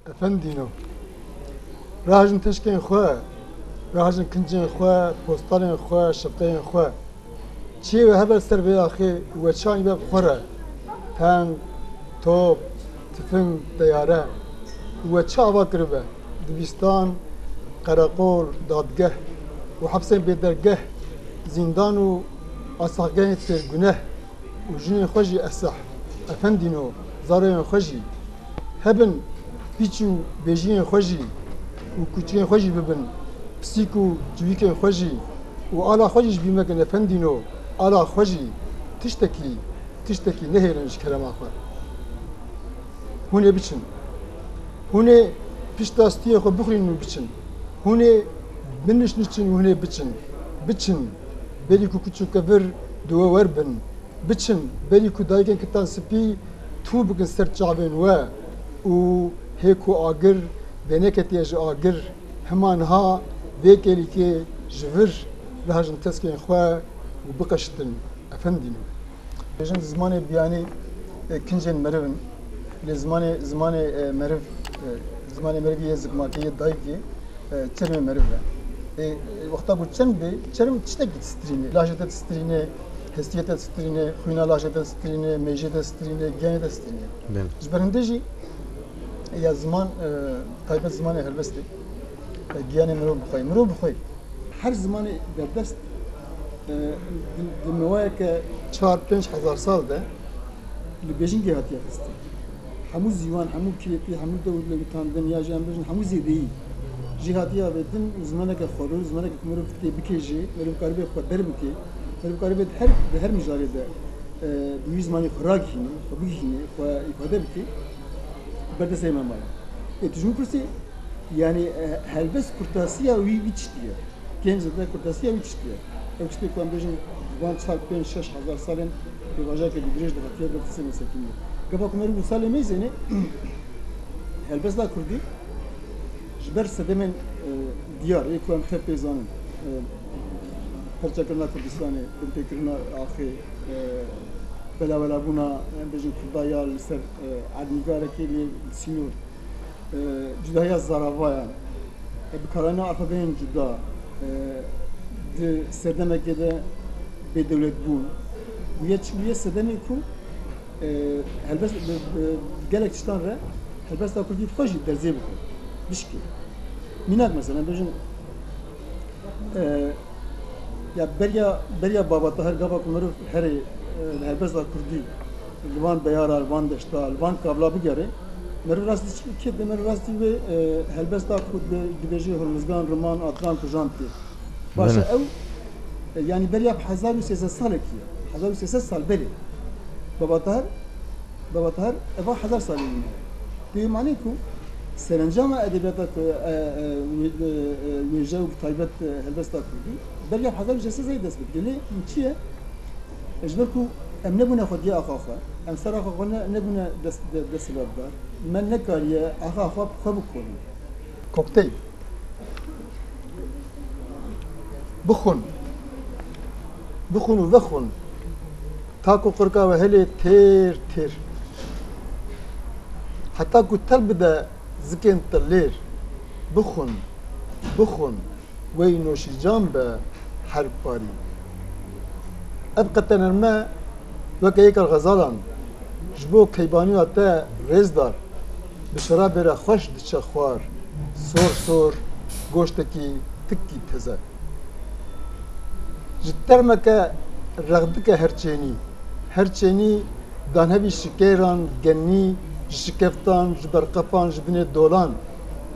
Efendino. Rajin teşken xwe, rajin kincên xwe, postalên xwe, şefteyên xwe. Çi ve heber ser vê axê weçanî ve xwe tank, top, tüfeng, teyare. We çi ava kiribe? Dibistan, Karakol, dadgeh û hepsên bêdergeh, zindan û asaqgehên têrguneh û jinên xwe jî esah. Efendino, zareyên xwe jî hebin pîç û bêjiyên xwe jî û kûçikên xwe jî bibin, pisîk û civîkên xwe jî û ala xwe jî ji bîr mekin efendîno, ala xwe jî tiştekî nehêlin ji kerema xwe. Hûn ê biçin. Hûn ê pişta stiyê xwe bixwînin û biçin. Hûn ê binişniçin û hûn ê biçin. Biçin, belî ku kûçikevir di we werbin. Biçin, belî ku dayikên kitan spî tû bikin ser çavên we û hê ku agir vê neketiye ji agir hema niha vê kelîkê ji vir rihajin teskên xwe û biqeşitin efendîno. Bêjin zimanê biyanî kincên merivin. Lê zimanê meriv zimanê merivî yê zikmakî yê dayikê çermê meriv e. Wexta ku çerm bê, çerm tiştekî tistrîne. Lajê te tistrîne, hestiyê te tistrîne, xwîna lajê te tistrîne, mêjê te tistrîne, genê te tistrîne. Ji ber hindê jî ya ziman taybet zimanê helbestê giyanê mirov bixwe. Mirov bixwe her zimanê derdest di mewayeke 4-5 hezar sal de li bêjingê hatiye xistin. Hemû zîwan, hemû kirêtî, hemû dewletandin ya jî em bêjin hemû zêdeyî jî hatiye avêtin û zimaneke xwerir, zimaneke ku mirov tê bikêje, mirov karibe xwe derbike, mirov karibe di her mijarê de bi wî zimanê xwe ragihîne, xwe bigihîne, xwe îfade bike berdestê me maye. Tu ji min pirsî yani helbest kurtasiya wî çiştiye. Genç zêde kurtasiya wî çiştiye. Ew tiştê ku em bêjin van 4-5-6 hezar salên rêvajakê dirêj di hatiye berdestê me sekiniye. Gefa ku mirov salê mêzêne helbesta Kurdî ji ber sedemên diyar ê ku em tev pê zanin perçekirina Kurdistanê, binpêkirina axê, belavebûna em bêjin Kurdaya li ser ednîgarekê lê Sînor, cudaya zaravayan, bikarana alfabeyên cuda, di serdemekê de bêdewletbûn. Bu yê sedemê ku helbest gelek tiştan re helbesta Kurdî xwe jî derzê bike. Bişkî. Mînak mesela bêjin ya beriya baba tahir gava ku mirov herê helbesta Kurdî li van beyara, li van deşta, li van kabla bigere mirov rastî çi dike mirov rastî vê helbesta ku dibêje Hurmuzgan, Riman, Atlan kujan tê. Başa ew yani beriya 1300 salekî ye. 1300 sal berê. Baba tahir eva 1000 salê ye. Dê manî ku serencama edebiyata wêje û taybet helbesta Kurdî beriya 1300 zêde dest bike. Lê çi ye? Ji ber ku em nebûne xwediya axa xwe, em ser axa xwe nebûne desthilatdar, me nekariye axa xwe bikorin. Kokteyl. Bixwin û vexwin ta ku qirka ve helê têr. Heta ku tel bide zikên te lêr. Bixwin wey noşîcan be her parî. Ev qetenirme weke yekar xezalan ji bo keybaniya te rêzdar bi şerabê re xweş diçe xwar sor goştekî tikkî teze. Ji termeke rex dike her çênî danhevî şikêran genî ji şikeftan ji berqefan ji binê dolan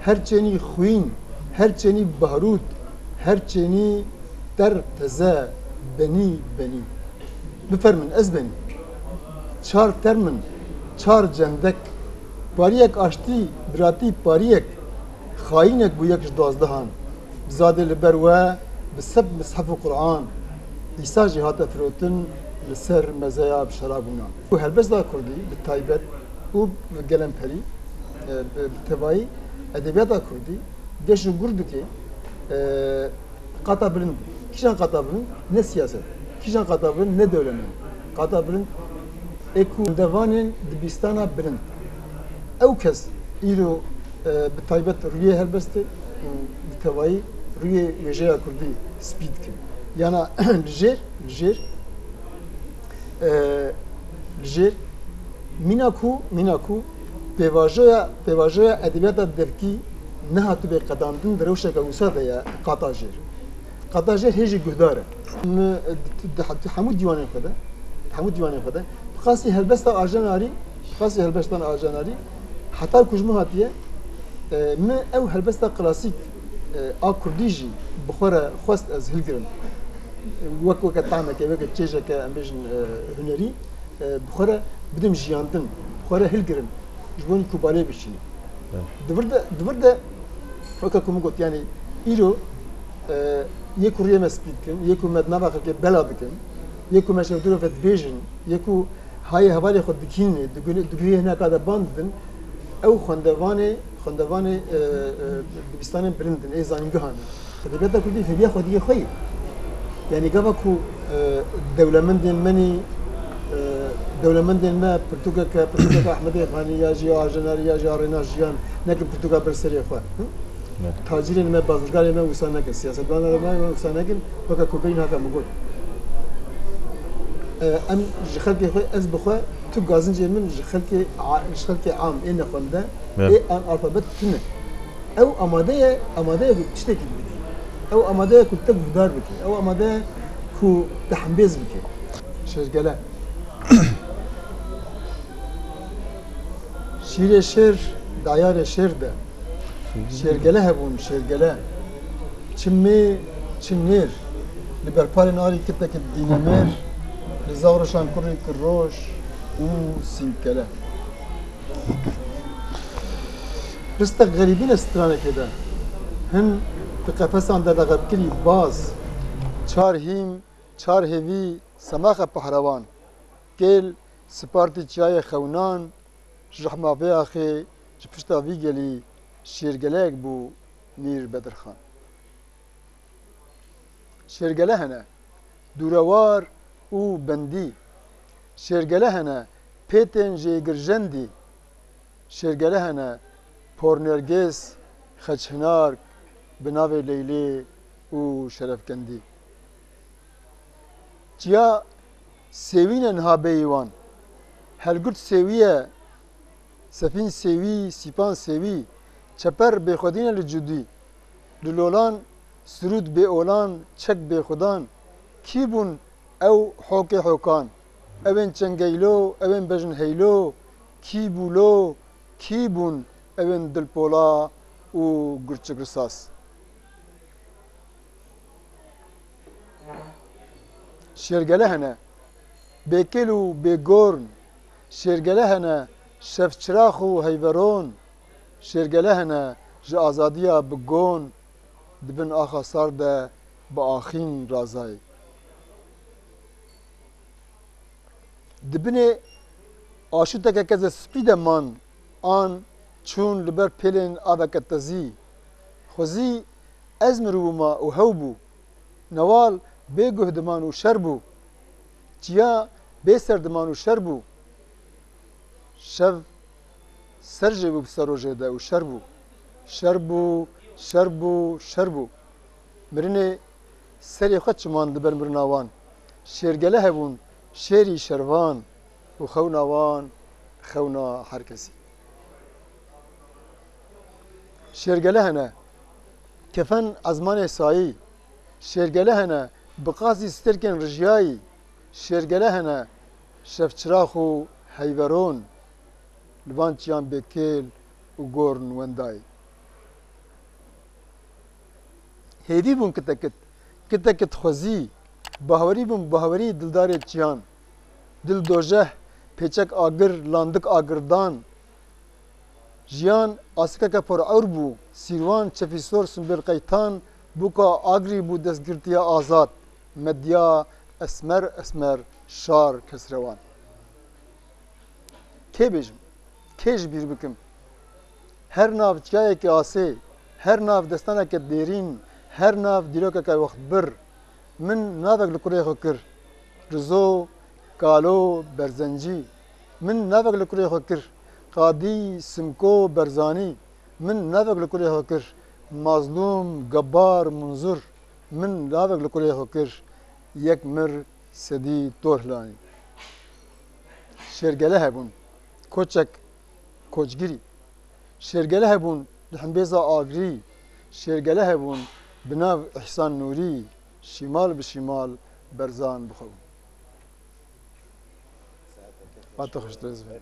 her çênî xwîn her çênî bahrûd her çênî ter teze benî bifermin ez benî çar ter min çar cendek pariyek aştî biratî pariyek xayînek bû yek ji 12 zadê li ber we bi seb mishef û Qur'an îsa jî hate firotin li ser mezeya bi şerabûna. Bu helbesta Kurdî bi taybet û bi gelemperî bi tevayî edebiyata Kurdî geş û gur dike qata bilind. Kîjan qata bilind? Ne siyaset. Kîjan qata bilind? Ne dewlemen. Qata bilind ê ku devanên dibîstana bilind. Ew kes îro بتایبەت روی هەلبەستێ بتەوایی روی وێژەیە کوردی سپید کرد یانا لژێر میناکو پێواژەیە ئەدەبیاتە دەرکی نەهاتو بێ قەداندن درەوشێکە وسا دەیە قاتاژێر هێژی گوهدارە هەموو دیوانێن خۆدە بخاسی هەلبەستا ئاژەناری حتا کوژمە هاتیە من ئەو هەلبەستا کلاسیک ئا کوردی ژی بخۆرە خواست ئەز هەلگرم وەکە تامەکە وەکە چێژەکە ئەم بێژن هونەری بخۆرە بدم ژیاندن بخۆرە هەلگرم ji bo kubalê bişînî divir de weka ku min got yanî îro yê ku rêya me spî dikin yê ku me navaxeke bela dikin yê ku me şevdûrê ve dibêjin yê ku hayê hevalê xwe dikînê digurî hineka de ban didin ew xwendevanê dibistanên birindin ê zanîngehan edebiyata Kurdî fêdiya xwediyê xwe yê yanî gava ku dewlemendên menî دولمندên me pirtûkeke Ehmedê Xanî ya jî ajenarî ya jî arêna jiyan nekin pirtûka ber serê xwe tacirên me bazirgarê me wisa nekin siyasetvanê me wisa nekin weke ku bêhîn hate min got em ji xelkê xwe ez bi xwe tu gazincê min ji xelkê am ê nexwende ê alfabet tune ew amadeye ku tiştekî bidî ew amadeye ku te guhdar bike ew amadeye ku te hembêz bike şêrgele şîrê şêr dayarê şêr de şêrgele hebûn şêrgele çimê çimnêr li berparên alî kiteke dînemêr li zawreşan kurê kirroş û sînkele ristek gerîbîn stranekê de hin di qefesan de veqebkirî baz çar hîm çar hêvî semaxe pehrevan kêl spartî çiyayê xewnan ji rehmavêya xê ji pişta vî gelî şêrgeleyek bû Mîr Bedirxan. Şêrgele hene dûrewar û bendî şêrgele hene pêtên jêgirjendî şêrgele hene pornergêz xeçhinar bi navê Leylê û şerefkendî. Çiya sêwînên habeyî wan helgurt sêwî ye sefîn sêwî sîpan sêwî çeper bêxwedîne li cudî li lolan sirûd bêolan çek bêxwedan kî bûn ew hokê hokan evên çengeylo evên bejin heylo kî bûlo kî bûn evên dilpola û gurçik risas şêrgele hene bêkêl û bêgorn şêrgele hene şevçirax û heyveron şêrgele hene ji azadiya bi gon dibin axa sar de bi axîn razayê dibinê aşûtekeke ze spî de man an çûn li ber pêlên aveke tezî xwezî ez mirûbûma û hew bû newal bêguh diman û şer bû çiya bêser diman û şer bû şev ser jê bû bi serojê de û şer bû mirinê serê xwe çiman diber mirina wan şêrgele hebûn şêrî şervan û xewna wan xewna her kesî şêrgele hene kefen ezmanê sayî şêrgele hene bi qasî stêrkên rijiyayî şêrgele hene şevçirax û heyveron li van çiyan bêkêl û gorn wendayê hêvî bûn kitekit xwezî bawerî bûn bawerî dildarê çiyan dil dojeh pêçek agir landik agirdan jiyan asikeke porewr bû sîrvan çefîsor simbêl qeytan bûka agrî bû destgirtiya azad medya esmer şar kesrewan kê bêjim kê ji bîr bikim her nav çiyayekê asê her nav destaneke dêrîn her nav dîrokeke wextbir min navek li kurê xwe kir rizo kalo berzencî min navek li kurê xwe kir qadî simko berzanî من نافق لكل هكر مظلوم جبار منظر من نافق لكل هكر يك مر سدي طورلاني شرقله هبون كوچك كوچگيري شرقله هبون لحنبيزا آگري شرقله هبون بناو إحسان نوري شمال بشمال برزان بخو. بعد تخش ترزفه